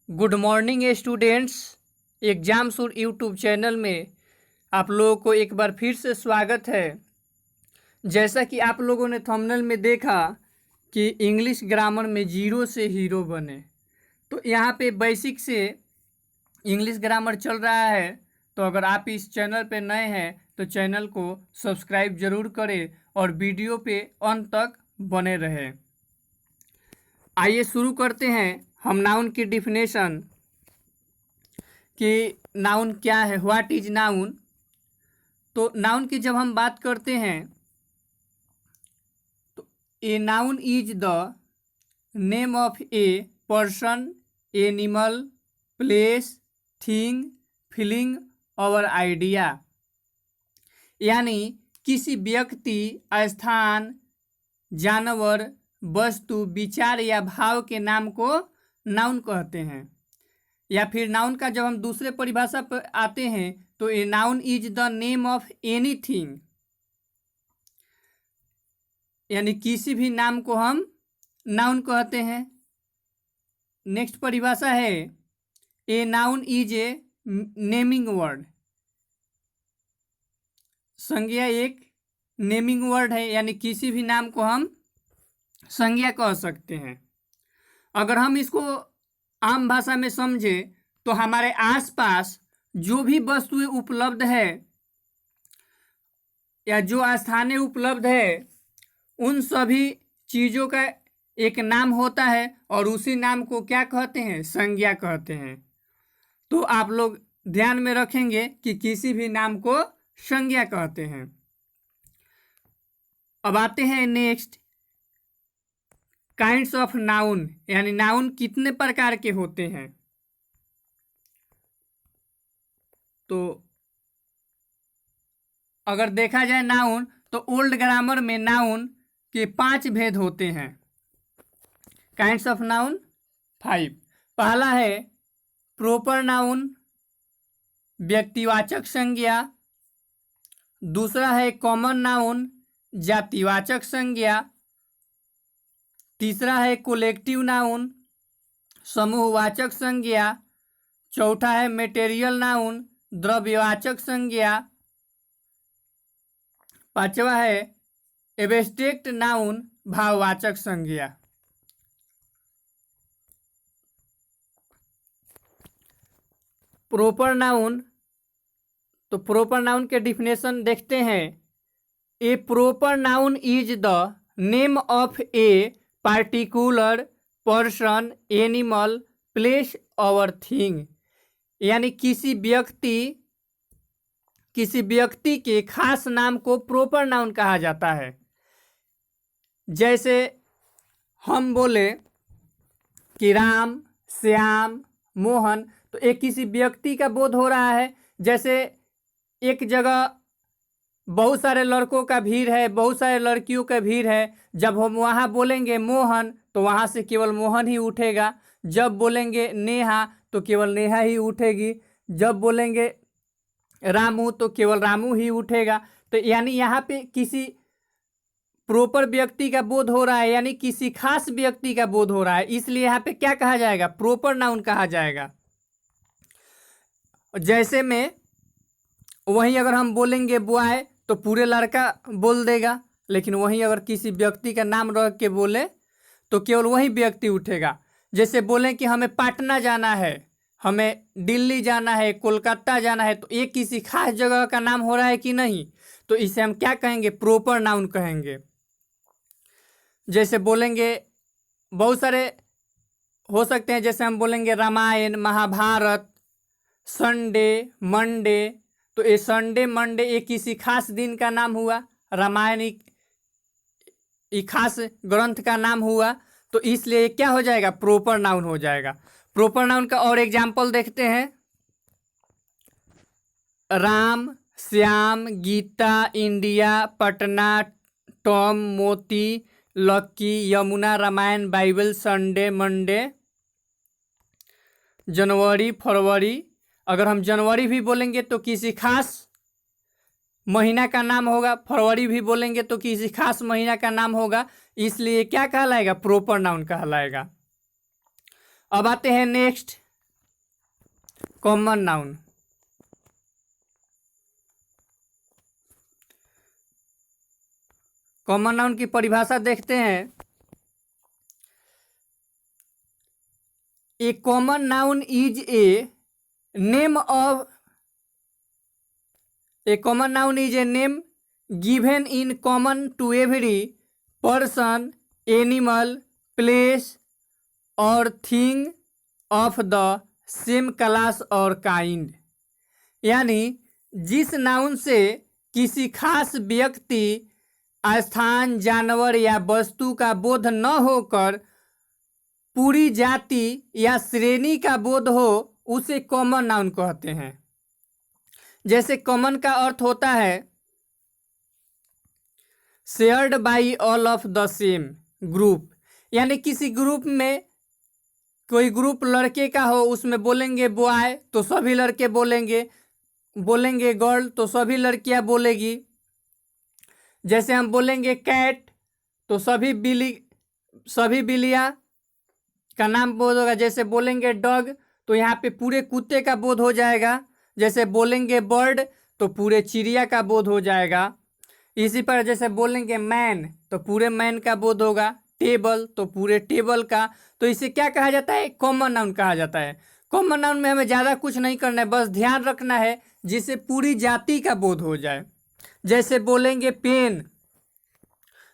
Good morning students. Exam सुर YouTube channel में आप लोगों को एक बार फिर से स्वागत है। जैसा कि आप लोगों ने थंबनेल में देखा कि इंग्लिश ग्रामर में जीरो से हीरो बने, तो यहाँ पे बेसिक से इंग्लिश ग्रामर चल रहा है। तो अगर आप इस चैनल पे नए हैं तो चैनल को सब्सक्राइब जरूर करें और वीडियो पे अंत तक बने रहें। आइए शुरू करते हैं हम नाउन की डिफिनेशन कि नाउन क्या है, व्हाट इज नाउन। तो नाउन की जब हम बात करते हैं तो a noun is the name of a person, animal, place, thing, feeling और आइडिया। यानी किसी व्यक्ति, स्थान, जानवर, वस्तु, विचार या भाव के नाम को नाउन कहते हैं। या फिर नाउन का जब हम दूसरे परिभाषा पर आते हैं तो a noun is the name of anything, यानी किसी भी नाम को हम नाउन कहते हैं। नेक्स्ट परिभाषा है a noun is A naming word. संज्ञा एक नेमिंग वर्ड है, यानी किसी भी नाम को हम संज्ञा कह सकते हैं। अगर हम इसको आम भाषा में समझे तो हमारे आसपास जो भी वस्तुएं उपलब्ध है या जो स्थानें उपलब्ध है, उन सभी चीज़ों का एक नाम होता है और उसी नाम को क्या कहते हैं? संज्ञा कहते हैं। तो आप लोग ध्यान में रखेंगे कि किसी भी नाम को संज्ञा कहते हैं। अब आते हैं नेक्स्ट, काइंड्स ऑफ नाउन, यानी नाउन कितने प्रकार के होते हैं। तो अगर देखा जाए नाउन, तो ओल्ड ग्रामर में नाउन के 5 भेद होते हैं। Kinds of noun 5। पहला है प्रॉपर नाउन, व्यक्तिवाचक संज्ञा। दूसरा है कॉमन नाउन, जातिवाचक संज्ञा। तीसरा है कोलेक्टिव नाउन, समूहवाचक संज्ञा। चौथा है मेटेरियल नाउन, द्रव्यवाचक संज्ञा। पांचवा है एब्स्ट्रैक्ट नाउन, भाववाचक संज्ञा। प्रॉपर नाउन, तो प्रॉपर नाउन के डिफिनेशन देखते हैं। A proper noun is the name of a particular person, animal, place और थिंग। यानी किसी व्यक्ति के खास नाम को प्रॉपर नाउन कहा जाता है। जैसे हम बोले कि राम, श्याम, मोहन, तो एक किसी व्यक्ति का बोध हो रहा है। जैसे एक जगह बहुत सारे लड़कों का भीड़ है, बहुत सारे लड़कियों का भीड़ है। जब हम वहाँ बोलेंगे मोहन तो वहाँ से केवल मोहन ही उठेगा। जब बोलेंगे नेहा तो केवल नेहा ही उठेगी। जब बोलेंगे रामू तो केवल रामू ही उठेगा। तो यानी यहाँ पे किसी प्रॉपर व्यक्ति का बोध हो रहा है, यानी किसी खास व्यक्ति का बोध हो रहा है, इसलिए यहाँ पे क्या कहा जाएगा? प्रॉपर नाउन कहा जाएगा। जैसे में वहीं अगर हम बोलेंगे बॉय तो पूरे लड़का बोल देगा, लेकिन वहीं अगर किसी व्यक्ति का नाम रख के बोले तो केवल वही व्यक्ति उठेगा। जैसे बोलें कि हमें पटना जाना है, हमें दिल्ली जाना है, कोलकाता जाना है, तो एक किसी खास जगह का नाम हो रहा है कि नहीं? तो इसे हम क्या कहेंगे? प्रॉपर नाउन कहेंगे। जैसे बोलेंगे बहुत सारे हो सकते हैं, जैसे हम बोलेंगे रामायण, महाभारत, संडे, मंडे, तो ये संडे, मंडे ये किसी खास दिन का नाम हुआ। रामायण ये खास ग्रंथ का नाम हुआ, तो इसलिए क्या हो जाएगा? प्रॉपर नाउन हो जाएगा। प्रॉपर नाउन का और एग्जाम्पल देखते हैं। Ram, Shyam, Geeta, India, Patna, Tom, Moti, Lucky, Yamuna, Ramayana, Bible, Sunday, Monday, जनवरी, फरवरी। अगर हम जनवरी भी बोलेंगे तो किसी खास महीना का नाम होगा, फरवरी भी बोलेंगे तो किसी खास महीना का नाम होगा, इसलिए क्या कहलाएगा? प्रॉपर नाउन कहलाएगा। अब आते हैं next, common noun. Common noun की परिभाषा देखते हैं। A common noun is a name of a common noun is a name given in common to every person, animal, place और thing of the same class और kind. यानी जिस noun से किसी खास व्यक्ति, स्थान, जानवर या वस्तु का बोध न होकर पूरी जाति या श्रेणी का बोध हो, उसे कॉमन नाउन कहते हैं। जैसे कॉमन का अर्थ होता है shared by all of the same group, यानी किसी ग्रुप में कोई ग्रुप लड़के का हो, उसमें बोलेंगे बॉय तो सभी लड़के बोलेंगे गर्ल तो सभी लड़कियां बोलेगी। जैसे हम बोलेंगे कैट तो सभी बिल्लियां का नाम बोध होगा। जैसे बोलेंगे डॉग तो यहाँ पे पूरे कुत्ते का बोध हो जाएगा। जैसे बोलेंगे बर्ड तो पूरे चिड़िया का बोध हो जाएगा। इसी पर जैसे बोलेंगे मैन तो पूरे मैन का बोध होगा, टेबल तो पूरे टेबल का। तो इसे क्या कहा जाता है? कॉमन नाउन कहा जाता है। कॉमन नाउन में हमें ज़्यादा कुछ नहीं करना है, बस ध्यान रखना है जिससे पूरी जाति का बोध हो जाए। जैसे बोलेंगे पेन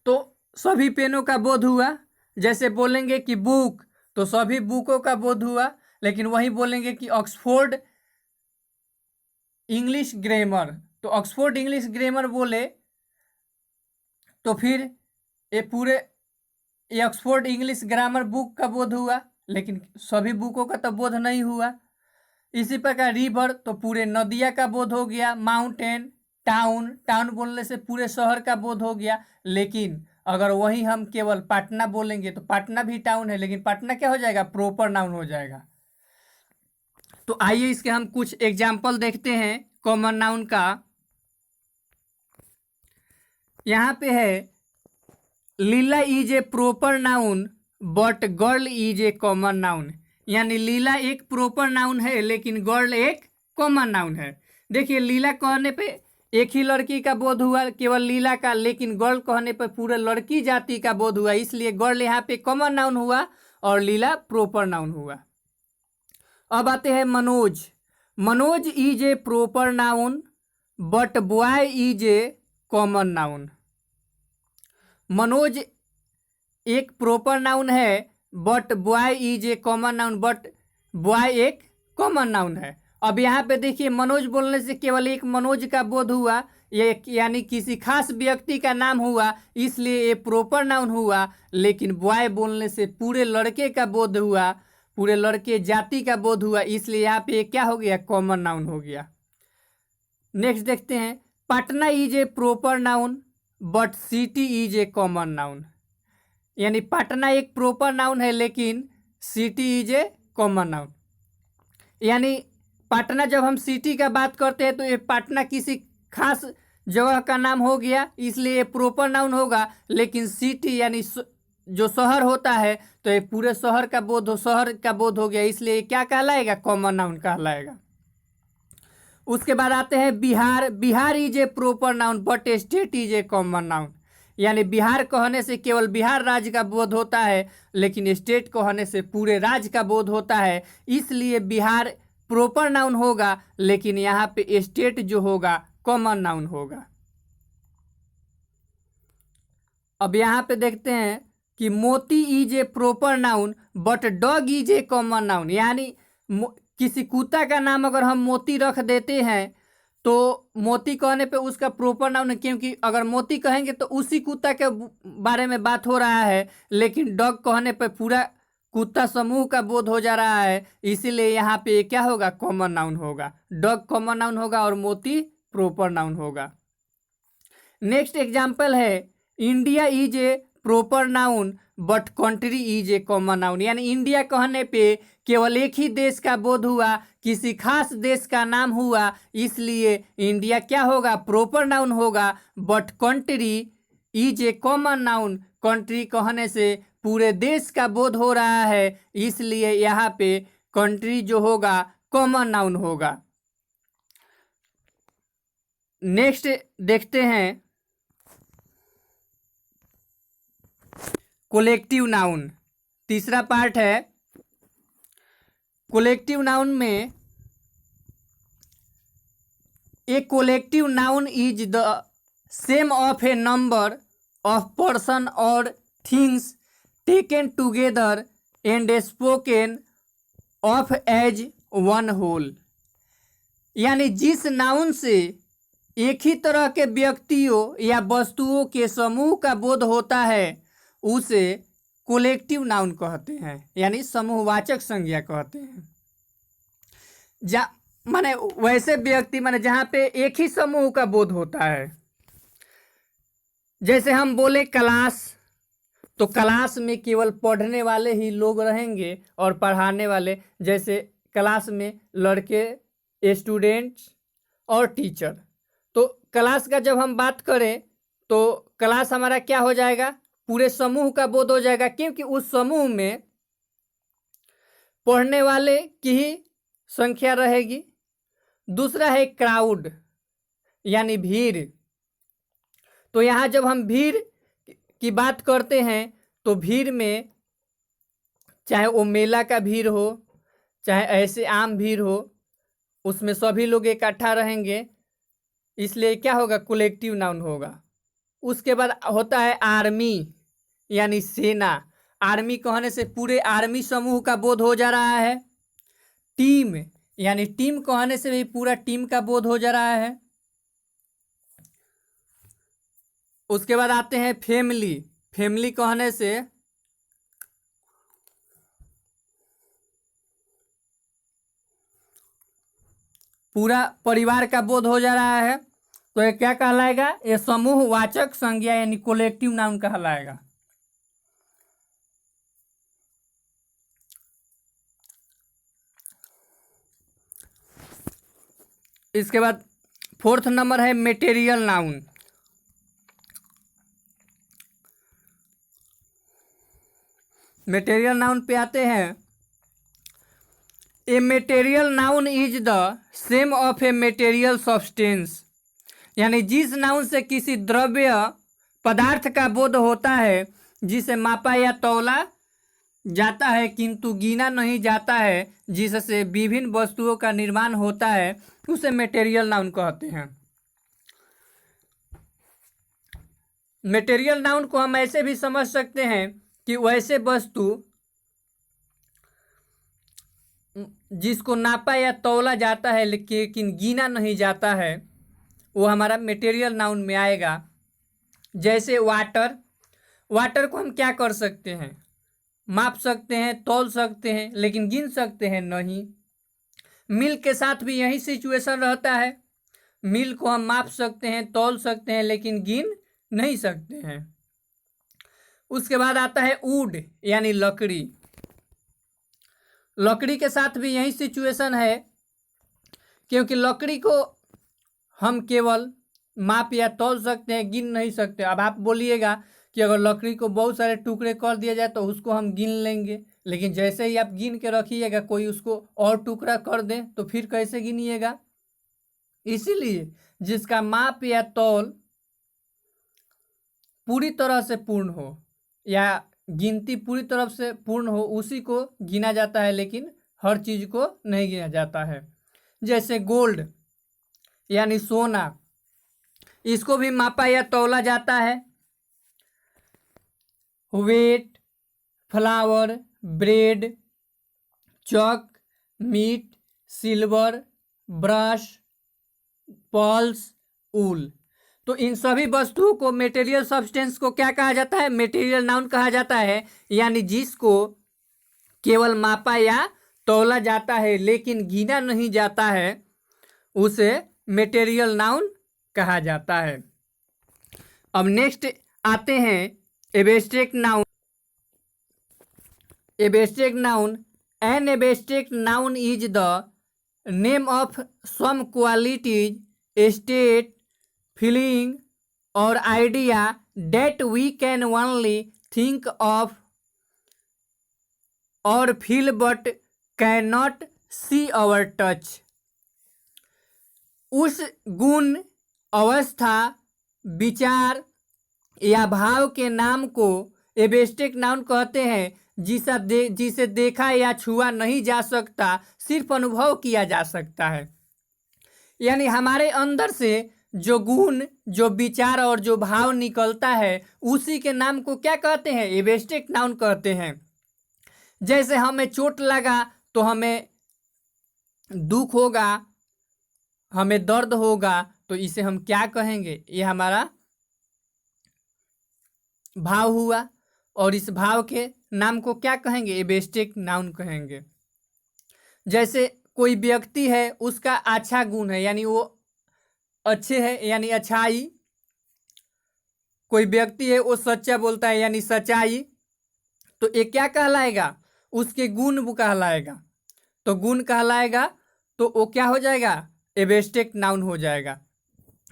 तो सभी पेनों का बोध हुआ। जैसे बोलेंगे कि बुक तो सभी बुकों का बोध हुआ। लेकिन वही बोलेंगे कि ऑक्सफोर्ड इंग्लिश ग्रामर तो ऑक्सफोर्ड इंग्लिश ग्रामर बोले तो फिर ये ऑक्सफोर्ड इंग्लिश ग्रामर बुक का बोध हुआ, लेकिन सभी बुकों का तो बोध नहीं हुआ। इसी प्रकार रिवर तो पूरे नदिया का बोध हो गया। माउंटेन, टाउन बोलने से पूरे शहर का बोध हो गया। लेकिन अगर वही हम केवल पटना बोलेंगे तो पटना भी टाउन है, लेकिन पटना क्या हो जाएगा? प्रॉपर नाउन हो जाएगा। तो आइए इसके हम कुछ एग्जाम्पल देखते हैं कॉमन नाउन का। यहाँ पे है Leela is a proper noun but girl is a common noun. यानी लीला एक प्रॉपर नाउन है लेकिन गर्ल एक कॉमन नाउन है। देखिए लीला कहने पे एक ही लड़की का बोध हुआ, केवल लीला का, लेकिन गर्ल कहने पे पूरे लड़की जाति का बोध हुआ, इसलिए गर्ल यहाँ पे कॉमन नाउन हुआ और लीला प्रॉपर नाउन हुआ। अब आते हैं Manoj. Manoj is a proper noun but boy is a common noun. Manoj एक प्रॉपर नाउन है but boy is a common noun, but boy एक कॉमन नाउन है। अब यहाँ पे देखिए मनोज बोलने से केवल एक मनोज का बोध हुआ, ये यानी किसी खास व्यक्ति का नाम हुआ, इसलिए ये प्रॉपर नाउन हुआ। लेकिन बॉय बोलने से पूरे लड़के का बोध हुआ, पूरे लड़के जाति का बोध हुआ, इसलिए यहाँ पे क्या हो गया? कॉमन नाउन हो गया। नेक्स्ट देखते हैं Patna is a proper noun but city is a common noun. यानी पटना एक प्रॉपर नाउन है लेकिन city is a common noun. यानी पटना जब हम सिटी का बात करते हैं तो ये पटना किसी खास जगह का नाम हो गया, इसलिए ये प्रॉपर नाउन होगा। लेकिन सिटी यानी जो शहर होता है तो ये पूरे शहर का बोध हो गया, इसलिए क्या कहलाएगा? कॉमन नाउन कहलाएगा। उसके बाद आते हैं Bihar. Bihar is a proper noun but state is a common noun. यानी बिहार कहने से केवल बिहार राज्य का बोध होता है, लेकिन स्टेट कहने से पूरे राज्य का बोध होता है, इसलिए बिहार प्रॉपर नाउन होगा, लेकिन यहाँ पे स्टेट जो होगा कॉमन नाउन होगा। अब यहाँ पे देखते हैं कि मोती is a proper noun but dog is a common noun. यानी किसी कुत्ता का नाम अगर हम मोती रख देते हैं तो मोती कहने पे उसका प्रॉपर नाउन है, क्योंकि अगर मोती कहेंगे तो उसी कुत्ता के बारे में बात हो रहा है, लेकिन डॉग कहने पे पूरा कुत्ता समूह का बोध हो जा रहा है, इसीलिए यहाँ पे क्या होगा? कॉमन नाउन होगा। डॉग कॉमन नाउन होगा और मोती प्रॉपर नाउन होगा। नेक्स्ट एग्जाम्पल है India is a proper noun but country is a common noun. यानी इंडिया कहने पे केवल एक ही देश का बोध हुआ, किसी खास देश का नाम हुआ, इसलिए इंडिया क्या होगा? प्रॉपर नाउन होगा। But country is a common noun. Country कहने से पूरे देश का बोध हो रहा है, इसलिए यहाँ पे कंट्री जो होगा कॉमन नाउन होगा। नेक्स्ट देखते हैं कोलेक्टिव नाउन। तीसरा पार्ट है कोलेक्टिव नाउन में a collective noun is the same of a number of person और things taken together and spoken of as one whole. यानी जिस नाउन से एक ही तरह के व्यक्तियों या वस्तुओं के समूह का बोध होता है उसे कोलेक्टिव नाउन कहते हैं, यानी समूहवाचक संज्ञा कहते हैं। माने वैसे व्यक्ति माने जहाँ पे एक ही समूह का बोध होता है। जैसे हम बोले क्लास, तो क्लास में केवल पढ़ने वाले ही लोग रहेंगे और पढ़ाने वाले, जैसे क्लास में लड़के, स्टूडेंट्स और टीचर। तो क्लास का जब हम बात करें तो क्लास हमारा क्या हो जाएगा, पूरे समूह का बोध हो जाएगा, क्योंकि उस समूह में पढ़ने वाले की ही संख्या रहेगी। दूसरा है क्राउड, यानी भीड़। तो यहाँ जब हम भीड़ की बात करते हैं तो भीड़ में चाहे वो मेला का भीड़ हो, चाहे ऐसे आम भीड़ हो, उसमें सभी लोग इकट्ठा रहेंगे, इसलिए क्या होगा, कोलेक्टिव नाउन होगा। उसके बाद होता है आर्मी, यानी सेना। आर्मी कहने से पूरे आर्मी समूह का बोध हो जा रहा है। टीम, यानी टीम कहने से भी पूरा टीम का बोध हो जा रहा है। उसके बाद आते हैं फैमिली। फैमिली कहने से पूरा परिवार का बोध हो जा रहा है। तो ये क्या कहलाएगा, ये समूहवाचक संज्ञा यानी कोलेक्टिव नाउन कहलाएगा। इसके बाद फोर्थ नंबर है मेटेरियल नाउन। मेटेरियल नाउन पे आते हैं। A material noun is the same of a material substance, यानी जिस नाउन से किसी द्रव्य पदार्थ का बोध होता है जिसे मापा या तौला जाता है किंतु गिना नहीं जाता है, जिससे विभिन्न वस्तुओं का निर्माण होता है, उसे मेटेरियल नाउन कहते हैं। मेटेरियल नाउन को हम ऐसे भी समझ सकते हैं कि वैसे वस्तु जिसको नापा या तौला जाता है लेकिन गिना नहीं जाता है, वो हमारा मेटेरियल नाउन में आएगा। जैसे वाटर, वाटर को हम क्या कर सकते हैं, माप सकते हैं, तौल सकते हैं, लेकिन गिन सकते हैं नहीं। मिल्क के साथ भी यही सिचुएशन रहता है। मिल्क को हम माप सकते हैं, तौल सकते हैं, लेकिन गिन नहीं सकते हैं। उसके बाद आता है वुड, यानी लकड़ी। लकड़ी के साथ भी यही सिचुएशन है, क्योंकि लकड़ी को हम केवल माप या तौल सकते हैं, गिन नहीं सकते। अब आप बोलिएगा कि अगर लकड़ी को बहुत सारे टुकड़े कर दिया जाए तो उसको हम गिन लेंगे, लेकिन जैसे ही आप गिन के रखिएगा कोई उसको और टुकड़ा कर दे तो फिर कैसे गिनिएगा। इसीलिए जिसका माप या तौल पूरी तरह से पूर्ण हो या गिनती पूरी तरफ से पूर्ण हो उसी को गिना जाता है, लेकिन हर चीज को नहीं गिना जाता है। जैसे गोल्ड यानी सोना, इसको भी मापा या तौला जाता है। Weight, flour, bread, chalk, meat, silver, brush, pulse, wool. तो इन सभी वस्तुओं को मेटेरियल सब्सटेंस को क्या कहा जाता है, मेटेरियल नाउन कहा जाता है। यानी जिसको केवल मापा या तौला जाता है लेकिन गिना नहीं जाता है उसे मेटेरियल नाउन कहा जाता है। अब नेक्स्ट आते हैं abstract noun. Abstract noun, an abstract noun is the name of some qualities, state, feeling और idea that we can only think of or feel but cannot see or touch. उस गुण, अवस्था, विचार या भाव के नाम को एब्स्ट्रैक्ट नाउन कहते हैं, जिसे देखा या छुआ नहीं जा सकता, सिर्फ अनुभव किया जा सकता है। यानी हमारे अंदर से जो गुण, जो विचार और जो भाव निकलता है, उसी के नाम को क्या कहते हैं? एब्स्ट्रैक्ट नाउन कहते हैं। जैसे हमें चोट लगा तो हमें दुख होगा, हमें दर्द होगा, तो इसे हम क्या कहेंगे? ये हमारा भाव हुआ, और इस भाव के नाम को क्या कहेंगे? एब्स्ट्रैक्ट नाउन कहेंगे। जैसे कोई व्यक्ति है, उसका अच्छा गुण है, यानी वो अच्छे है, यानी अच्छाई। कोई व्यक्ति है, वो सच्चा बोलता है, यानी सच्चाई। तो ये क्या कहलाएगा? उसके गुण वो कहलाएगा। तो गुण कहलाएगा तो वो क्या हो जाएगा? एब्स्ट्रैक्ट नाउन हो जाएगा।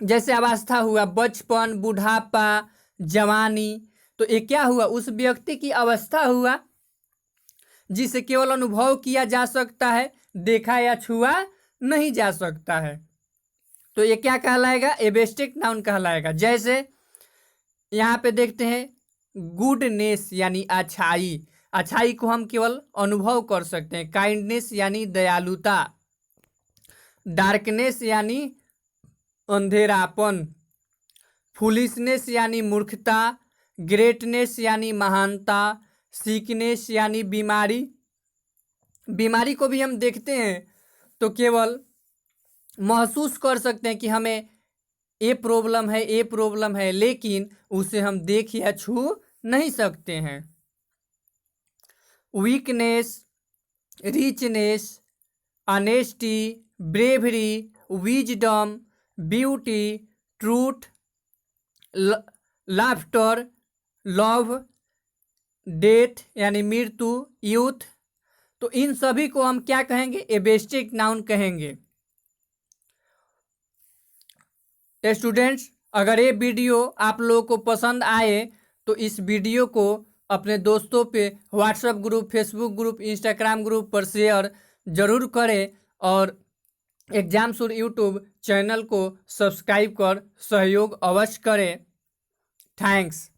जैसे अवस्था हुआ, बचपन, बुढ़ापा, जवानी। तो ये क्या हुआ? उस व्यक्ति की अवस्था हुआ, जिसे केवल अनुभव किया जा सकता है, देखा या छुआ नहीं जा सकता है। तो ये क्या कहलाएगा? एब्स्ट्रैक्ट नाउन कहलाएगा। जैसे यहाँ पे देखते हैं, गुडनेस यानी अच्छाई। अच्छाई को हम केवल अनुभव कर सकते हैं। काइंडनेस यानी दयालुता। डार्कनेस यानी अंधेरापन। फुलिशनेस यानी मूर्खता। ग्रेटनेस यानी महानता। सिकनेस यानी बीमारी। बीमारी को भी हम देखते हैं तो केवल महसूस कर सकते हैं कि हमें ये प्रॉब्लम है, ये प्रॉब्लम है, लेकिन उसे हम देख या छू नहीं सकते हैं। Weakness, richness, honesty, bravery, wisdom, beauty, truth, laughter, love, death यानी मृत्यु, यूथ। तो इन सभी को हम क्या कहेंगे? एब्स्ट्रैक्ट नाउन कहेंगे। स्टूडेंट्स, अगर ये वीडियो आप लोगों को पसंद आए तो इस वीडियो को अपने दोस्तों पे WhatsApp group, Facebook group, Instagram group पर शेयर जरूर करें, और एग्जामसुर यूट्यूब चैनल को सब्सक्राइब कर सहयोग अवश्य करें। थैंक्स।